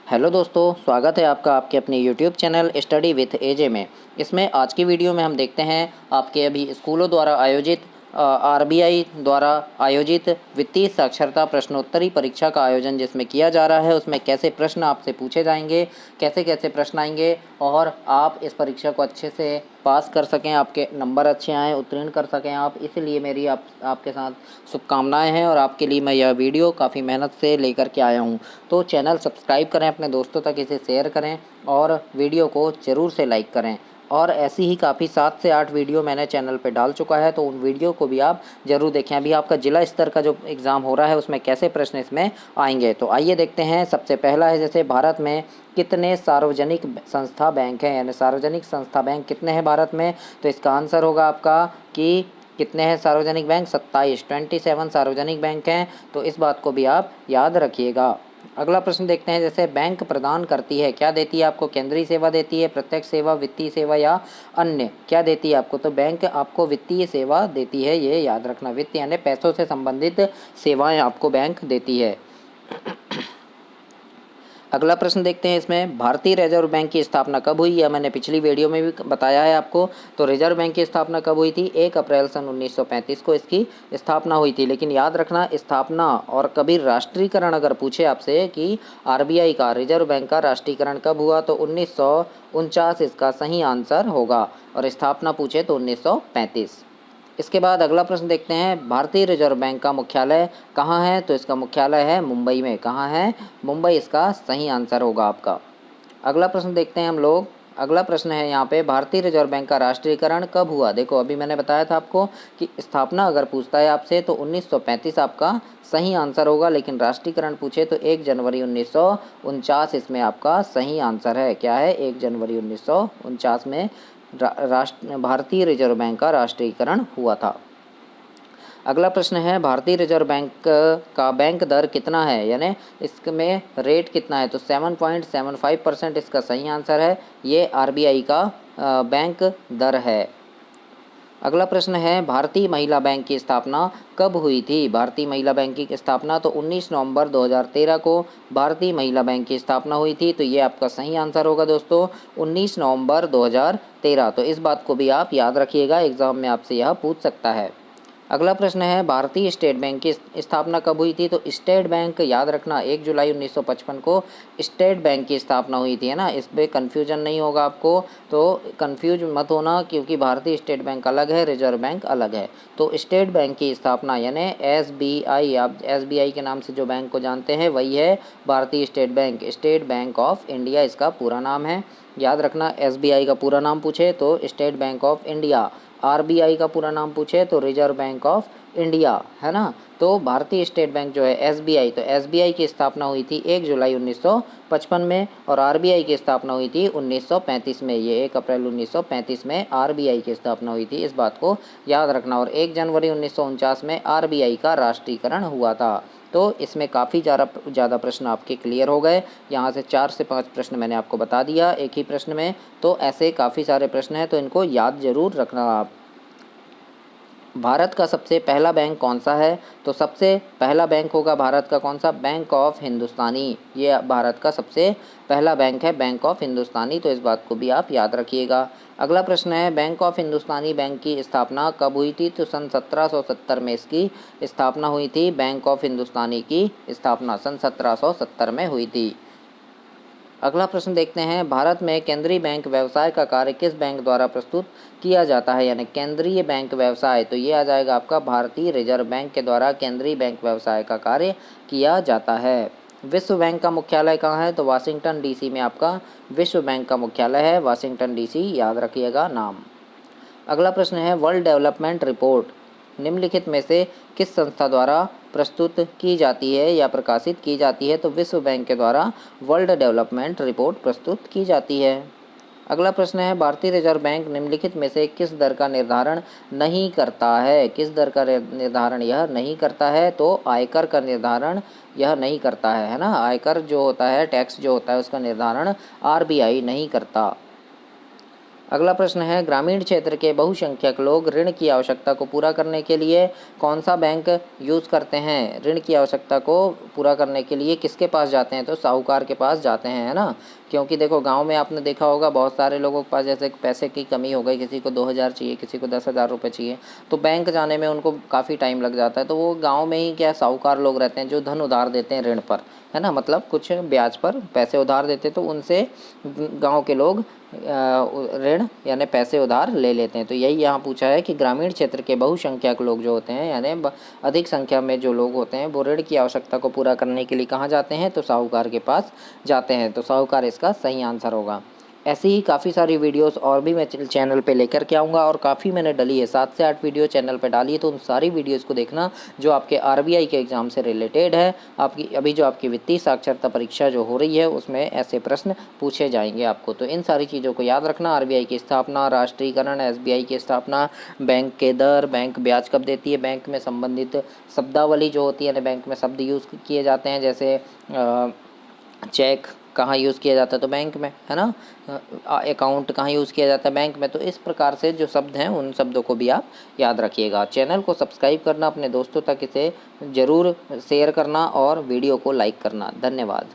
Hello दोस्तों, स्वागत है आपका आपके अपने यूट्यूब चैनल स्टडी विथ एजे में। इसमें आज की वीडियो में हम देखते हैं आपके अभी स्कूलों द्वारा आयोजित आरबीआई द्वारा आयोजित वित्तीय साक्षरता प्रश्नोत्तरी परीक्षा का आयोजन जिसमें किया जा रहा है, उसमें कैसे प्रश्न आपसे पूछे जाएंगे, कैसे कैसे प्रश्न आएंगे और आप इस परीक्षा को अच्छे से पास कर सकें, आपके नंबर अच्छे आएँ, उत्तीर्ण कर सकें आप। इसलिए मेरी आपके साथ शुभकामनाएं हैं और आपके लिए मैं यह वीडियो काफ़ी मेहनत से लेकर के आया हूं। तो चैनल सब्सक्राइब करें, अपने दोस्तों तक इसे शेयर करें और वीडियो को ज़रूर से लाइक करें। और ऐसी ही काफ़ी 7 से 8 वीडियो मैंने चैनल पे डाल चुका है, तो उन वीडियो को भी आप ज़रूर देखें। अभी आपका जिला स्तर का जो एग्ज़ाम हो रहा है उसमें कैसे प्रश्न इसमें आएंगे, तो आइए देखते हैं। सबसे पहला है, जैसे भारत में कितने सार्वजनिक संस्था बैंक हैं, यानी सार्वजनिक संस्था बैंक कितने हैं भारत में। तो इसका आंसर होगा आपका कि कितने हैं सार्वजनिक बैंक, 27 सार्वजनिक बैंक हैं। तो इस बात को भी आप याद रखिएगा। अगला प्रश्न देखते हैं, जैसे बैंक प्रदान करती है, क्या देती है आपको, केंद्रीय सेवा देती है, प्रत्यक्ष सेवा, वित्तीय सेवा या अन्य, क्या देती है आपको। तो बैंक आपको वित्तीय सेवा देती है, ये याद रखना। वित्त यानी पैसों से संबंधित सेवाएं आपको बैंक देती है। अगला प्रश्न देखते हैं, इसमें भारतीय रिजर्व बैंक की स्थापना कब हुई। यह मैंने पिछली वीडियो में भी बताया है आपको। तो रिजर्व बैंक की स्थापना कब हुई थी, 1 अप्रैल सन 1935 को इसकी स्थापना हुई थी। लेकिन याद रखना, स्थापना और कभी राष्ट्रीयकरण अगर पूछे आपसे कि आरबीआई का, रिजर्व बैंक का राष्ट्रीयकरण कब हुआ, तो 1949 इसका सही आंसर होगा। और स्थापना पूछे तो 1935। इसके बाद अगला प्रश्न देखते हैं, भारतीय रिजर्व बैंक का मुख्यालय कहाँ है। तो इसका मुख्यालय है मुंबई में। कहाँ है, मुंबई इसका सही आंसर होगा आपका। अगला प्रश्न देखते हैं हम लोग। अगला प्रश्न है यहाँ पे, भारतीय रिजर्व बैंक का राष्ट्रीयकरण कब हुआ। देखो अभी मैंने बताया था आपको कि स्थापना अगर पूछता है आपसे तो 1935 आपका सही आंसर होगा, लेकिन राष्ट्रीयकरण पूछे तो 1 जनवरी 1949 इसमें आपका सही आंसर है। क्या है, 1 जनवरी 1949 में भारतीय रिजर्व बैंक का राष्ट्रीयकरण हुआ था। अगला प्रश्न है, भारतीय रिजर्व बैंक का बैंक दर कितना है, यानी इसमें रेट कितना है। तो 7.75% इसका सही आंसर है। ये आरबीआई का बैंक दर है। अगला प्रश्न है, भारतीय महिला बैंक की स्थापना कब हुई थी। भारतीय महिला बैंक की स्थापना तो 19 नवंबर 2013 को भारतीय महिला बैंक की स्थापना हुई थी। तो ये आपका सही आंसर होगा दोस्तों, 19 नवंबर 2013। तो इस बात को भी आप याद रखिएगा, एग्जाम में आपसे यह पूछ सकता है। अगला प्रश्न है, भारतीय स्टेट बैंक की स्थापना कब हुई थी। तो स्टेट बैंक याद रखना, 1 जुलाई 1955 को स्टेट बैंक की स्थापना हुई थी, है ना। इस पर कन्फ्यूजन नहीं होगा आपको, तो कन्फ्यूज मत होना, क्योंकि भारतीय स्टेट बैंक अलग है, रिजर्व बैंक अलग है। तो स्टेट बैंक की स्थापना यानी एसबीआई, आप एसबीआई के नाम से जो बैंक को जानते हैं वही है भारतीय state bank. State bank of India इसका पूरा नाम है। याद रखना, एसबीआई का पूरा नाम पूछे तो state bank of India, RBI का पूरा नाम पूछे तो रिजर्व बैंक ऑफ इंडिया, है ना। तो भारतीय स्टेट बैंक जो है एसबीआई, तो एसबीआई की स्थापना हुई थी 1 जुलाई 1955 में और आरबीआई की स्थापना हुई थी 1935 में। ये 1 अप्रैल 1935 में आरबीआई की स्थापना हुई थी, इस बात को याद रखना। और 1 जनवरी 1949 में आरबीआई का राष्ट्रीयकरण हुआ था। तो इसमें काफ़ी ज़्यादा प्रश्न आपके क्लियर हो गए। यहाँ से 4 से 5 प्रश्न मैंने आपको बता दिया एक ही प्रश्न में। तो ऐसे काफ़ी सारे प्रश्न हैं, तो इनको याद ज़रूर रखना आप। भारत का सबसे पहला बैंक कौन सा है। तो सबसे पहला बैंक होगा भारत का कौन सा, बैंक ऑफ हिंदुस्तानी। ये भारत का सबसे पहला बैंक है, बैंक ऑफ हिंदुस्तानी। तो इस बात को भी आप याद रखिएगा। अगला प्रश्न है, बैंक ऑफ हिंदुस्तानी बैंक की स्थापना कब हुई थी। तो सन 1770 में इसकी स्थापना हुई थी। बैंक ऑफ हिंदुस्तानी की स्थापना सन 1770 में हुई थी। अगला प्रश्न देखते हैं, भारत में केंद्रीय बैंक व्यवसाय का कार्य किस बैंक द्वारा प्रस्तुत किया जाता है, यानी केंद्रीय बैंक व्यवसाय। तो ये आ जाएगा आपका भारतीय रिजर्व बैंक के द्वारा केंद्रीय बैंक व्यवसाय का कार्य किया जाता है। विश्व बैंक का मुख्यालय कहाँ है। तो वाशिंगटन डीसी में आपका विश्व बैंक का मुख्यालय है, वाशिंगटन डीसी, याद रखिएगा नाम। अगला प्रश्न है, वर्ल्ड डेवलपमेंट रिपोर्ट निम्नलिखित में से किस संस्था द्वारा प्रस्तुत की जाती है या प्रकाशित की जाती है। तो विश्व बैंक के द्वारा वर्ल्ड डेवलपमेंट रिपोर्ट प्रस्तुत की जाती है। अगला प्रश्न है, भारतीय रिजर्व बैंक निम्नलिखित में से किस दर का निर्धारण नहीं करता है। किस दर का निर्धारण यह नहीं करता है। तो आयकर का निर्धारण यह नहीं करता है ना। आयकर जो होता है, टैक्स जो होता है, उसका निर्धारण आरबीआई नहीं करता। अगला प्रश्न है, ग्रामीण क्षेत्र के बहुसंख्यक लोग ऋण की आवश्यकता को पूरा करने के लिए कौन सा बैंक यूज़ करते हैं? ऋण की आवश्यकता को पूरा करने के लिए किसके पास जाते हैं? तो साहूकार के पास जाते हैं, है ना। क्योंकि देखो गांव में आपने देखा होगा बहुत सारे लोगों के पास जैसे पैसे की कमी हो गई, किसी को 2000 चाहिए, किसी को 10,000 रुपये चाहिए, तो बैंक जाने में उनको काफ़ी टाइम लग जाता है। तो वो गाँव में ही क्या साहूकार लोग रहते हैं जो धन उधार देते हैं ऋण पर, है ना, मतलब कुछ ब्याज पर पैसे उधार देते, तो उनसे गांव के लोग ऋण यानी पैसे उधार ले लेते हैं। तो यही यहाँ पूछा है कि ग्रामीण क्षेत्र के बहुसंख्यक लोग जो होते हैं यानी अधिक संख्या में जो लोग होते हैं वो ऋण की आवश्यकता को पूरा करने के लिए कहाँ जाते हैं? तो साहूकार के पास जाते हैं। तो साहूकार इसका सही आंसर होगा। ऐसी ही काफ़ी सारी वीडियोस और भी मैं चैनल पे लेकर के आऊँगा, और काफ़ी मैंने डली है, 7 से 8 वीडियो चैनल पे डाली है, तो उन सारी वीडियोस को देखना जो आपके आरबीआई के एग्ज़ाम से रिलेटेड है। आपकी अभी जो आपकी वित्तीय साक्षरता परीक्षा जो हो रही है उसमें ऐसे प्रश्न पूछे जाएंगे आपको। तो इन सारी चीज़ों को याद रखना, आरबीआई की स्थापना, राष्ट्रीयकरण, एसबीआई की स्थापना, बैंक के दर, बैंक ब्याज कब देती है, बैंक में संबंधित शब्दावली जो होती है, बैंक में शब्द यूज़ किए जाते हैं, जैसे चेक कहाँ यूज़ किया जाता है? तो बैंक में, है ना। अकाउंट कहाँ यूज़ किया जाता है? बैंक में। तो इस प्रकार से जो शब्द हैं उन शब्दों को भी आप याद रखिएगा। चैनल को सब्सक्राइब करना, अपने दोस्तों तक इसे ज़रूर शेयर करना और वीडियो को लाइक करना। धन्यवाद।